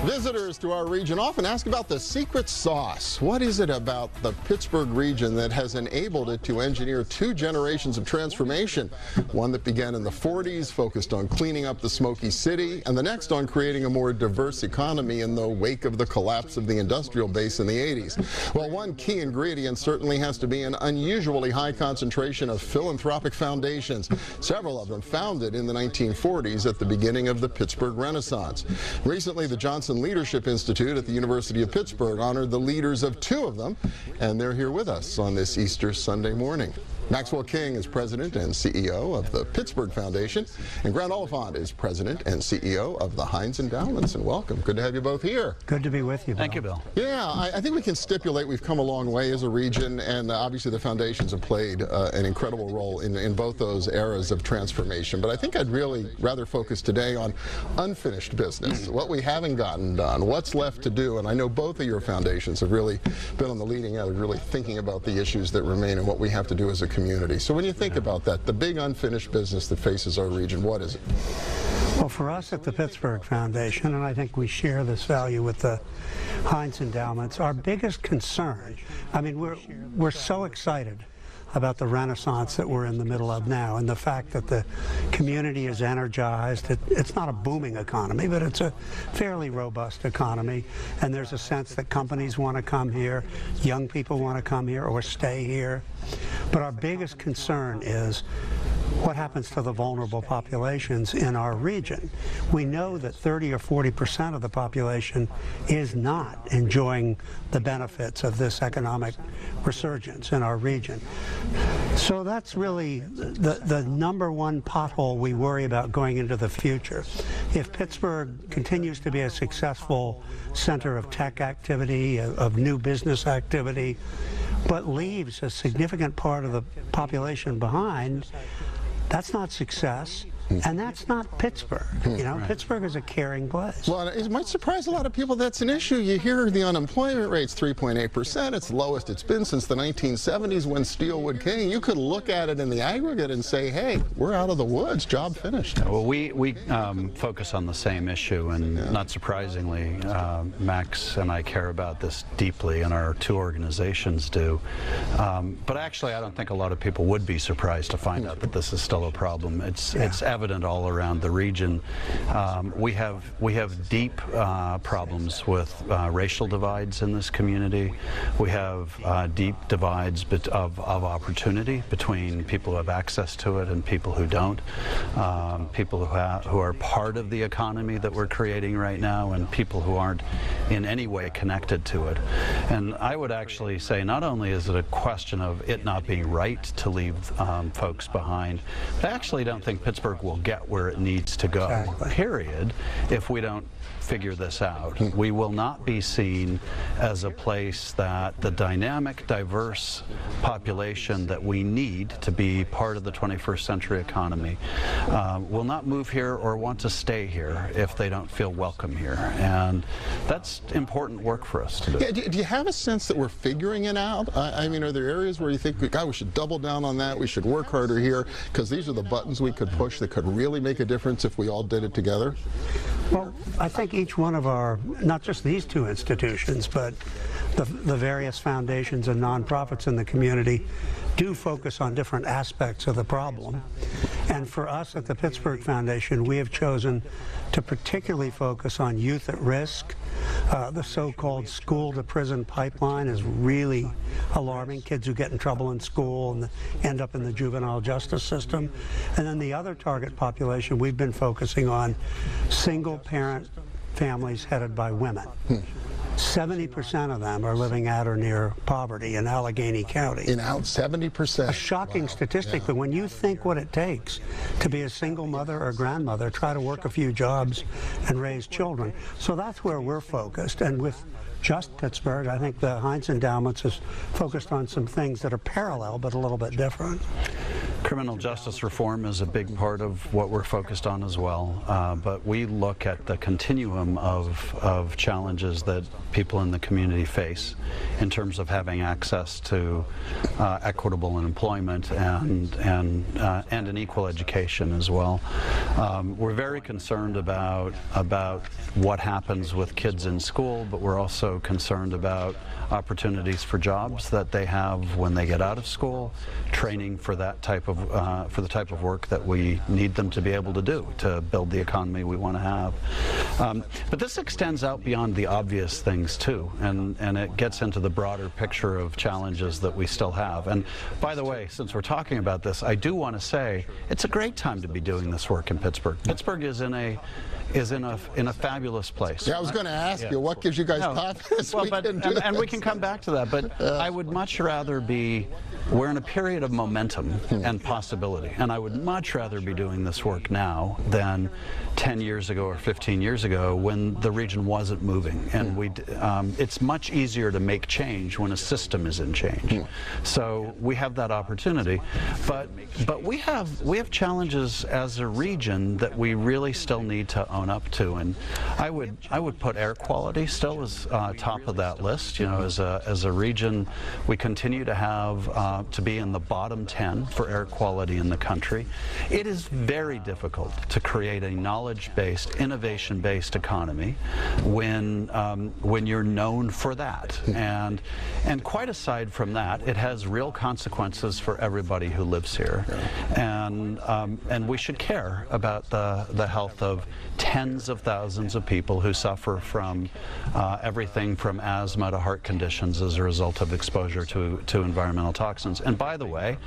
Visitors to our region often ask about the secret sauce. What is it about the Pittsburgh region that has enabled it to engineer 2 generations of transformation? One that began in the 40s, focused on cleaning up the smoky city, and the next on creating a more diverse economy in the wake of the collapse of the industrial base in the 80s. Well, one key ingredient certainly has to be an unusually high concentration of philanthropic foundations, several of them founded in the 1940s at the beginning of the Pittsburgh Renaissance. Recently, the Johnson Leadership Institute at the University of Pittsburgh honored the leaders of 2 of them, and they're here with us on this Easter Sunday morning. Maxwell King is president and CEO of the Pittsburgh Foundation, and Grant Oliphant is president and CEO of the Heinz Endowments. And welcome. Good to have you both here. Good to be with you, Bill. Thank you, Bill. Yeah, I think we can stipulate we've come a long way as a region, and obviously the foundations have played an incredible role in both those eras of transformation. But I think I'd really rather focus today on unfinished business, what we haven't gotten done, what's left to do. And I know both of your foundations have really been on the leading edge, really thinking about the issues that remain and what we have to do as a community. So when you think about that, the big unfinished business that faces our region, what is it? Well, for us at the Pittsburgh Foundation, and I think we share this value with the Heinz Endowments, our biggest concern, I mean, we're so excited about the renaissance that we're in the middle of now, and the fact that the community is energized. It's not a booming economy, but it's a fairly robust economy, and there's a sense that companies want to come here, young people want to come here or stay here. But our biggest concern is what happens to the vulnerable populations in our region. We know that 30 or 40% of the population is not enjoying the benefits of this economic resurgence in our region. So that's really the number one pothole we worry about going into the future. If Pittsburgh continues to be a successful center of tech activity, of new business activity, but leaves a significant part of the population behind, that's not success, and that's not Pittsburgh. You know, right. Pittsburgh is a caring place. Well, it might surprise a lot of people that's an issue. You hear the unemployment rate's 3.8%. It's the lowest it's been since the 1970s when Steelwood came. You could look at it in the aggregate and say, hey, we're out of the woods, job finished. Well, we focus on the same issue, and not surprisingly, Max and I care about this deeply, and our 2 organizations do. But actually, I don't think a lot of people would be surprised to find out that this is still a problem. It's evident all around the region. We have deep problems with racial divides in this community. We have deep divides of opportunity between people who have access to it and people who don't. People who are part of the economy that we're creating right now, and people who aren't in any way connected to it. And I would actually say not only is it a question of it not being right to leave folks behind, but I actually don't think Pittsburgh will get where it needs to go, period, if we don't figure this out. We will not be seen as a place that the dynamic, diverse population that we need to be part of the 21st century economy will not move here or want to stay here if they don't feel welcome here. And that's important work for us to do. Yeah, do you have a sense that we're figuring it out? I mean, are there areas where you think, God, we should double down on that, we should work harder here, because these are the buttons we could push that could really make a difference if we all did it together? Well, I think each one of our, not just these 2 institutions, but the various foundations and nonprofits in the community do focus on different aspects of the problem. And for us at the Pittsburgh Foundation, we have chosen to particularly focus on youth at risk. The so-called school-to-prison pipeline is really alarming. Kids who get in trouble in school and end up in the juvenile justice system. And then the other target population we've been focusing on, single-parent families headed by women. 70% of them are living at or near poverty in Allegheny County. 70%? A shocking statistic, but when you think what it takes to be a single mother or grandmother, try to work a few jobs and raise children. So that's where we're focused. And with just Pittsburgh, I think the Heinz Endowments is focused on some things that are parallel but a little bit different. Criminal justice reform is a big part of what we're focused on as well, but we look at the continuum of challenges that people in the community face in terms of having access to equitable employment and an equal education as well. We're very concerned about what happens with kids in school, but we're also concerned about opportunities for jobs that they have when they get out of school, training for that type of the type of work that we need them to be able to do to build the economy we want to have. But this extends out beyond the obvious things too, and it gets into the broader picture of challenges that we still have. And by the way, since we're talking about this, I do want to say it's a great time to be doing this work in Pittsburgh. Pittsburgh is in a fabulous place. Yeah, I was going to ask you, what gives you guys confidence? Well, and we can come back to that, but I would much rather be, we're in a period of momentum and possibility, and I would much rather be doing this work now than 10 years ago or 15 years ago when the region wasn't moving. And it's much easier to make change when a system is in change. So we have that opportunity, but we have challenges as a region that we really still need to own up to, and I would put air quality still as top of that list. You know, as a region, we continue to have to be in the bottom 10 for air quality in the country. It is very difficult to create a knowledge-based, innovation-based economy when you're known for that. And quite aside from that, it has real consequences for everybody who lives here. And we should care about the health of tens of thousands of people who suffer from everything from asthma to heart conditions as a result of exposure to environmental toxins. And by the way,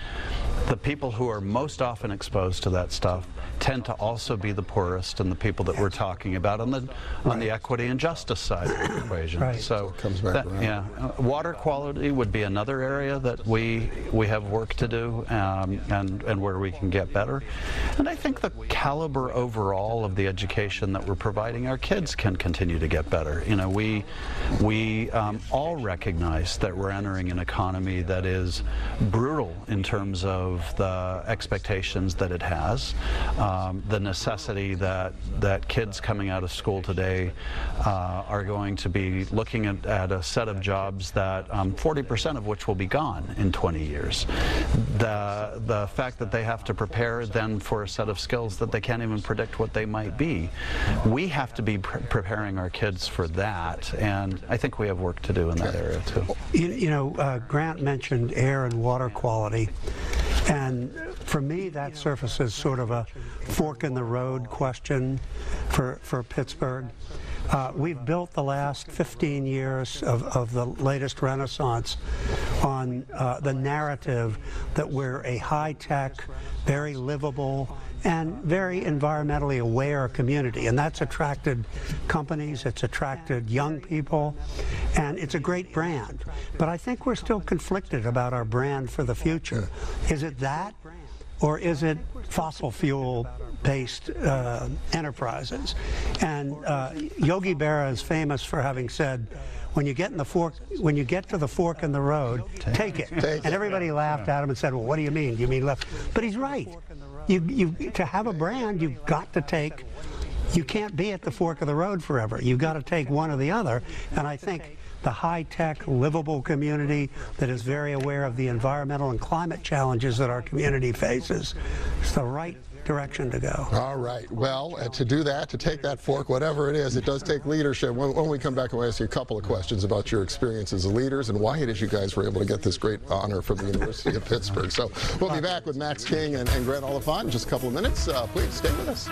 the people who are most often exposed to that stuff tend to also be the poorest and the people that we're talking about on the equity and justice side of the equation. So it comes back around. Water quality would be another area that we have work to do, and where we can get better. And I think the caliber overall of the education that we're providing our kids can continue to get better. You know, we all recognize that we're entering an economy that is brutal in terms of the expectations that it has, the necessity that kids coming out of school today are going to be looking at a set of jobs that 40% of which will be gone in 20 years. The fact that they have to prepare then for a set of skills that they can't even predict what they might be. We have to be preparing our kids for that, and I think we have work to do in that area too. You know, Grant mentioned air and water quality, and for me that surfaces sort of a fork in the road question for Pittsburgh. We've built the last 15 years of the latest renaissance on the narrative that we're a high-tech, very livable, and very environmentally aware community, and that's attracted companies, it's attracted young people, and it's a great brand. But I think we're still conflicted about our brand for the future. Is it that, or is it fossil fuel-based enterprises? And Yogi Berra is famous for having said, when you get to the fork in the road, take it. And everybody laughed at him and said, well, what do you mean? Do you mean left? But he's right. To have a brand, you've got to take, you can't be at the fork of the road forever. You've got to take one or the other. And I think the high-tech, livable community that is very aware of the environmental and climate challenges that our community faces is the right direction to go. All right. Well, to do that, to take that fork, whatever it is, it does take leadership. When we come back, I want to ask you a couple of questions about your experience as leaders and why it is you guys were able to get this great honor from the University of Pittsburgh. So we'll be back with Max King and Grant Oliphant in just a couple of minutes. Please stay with us.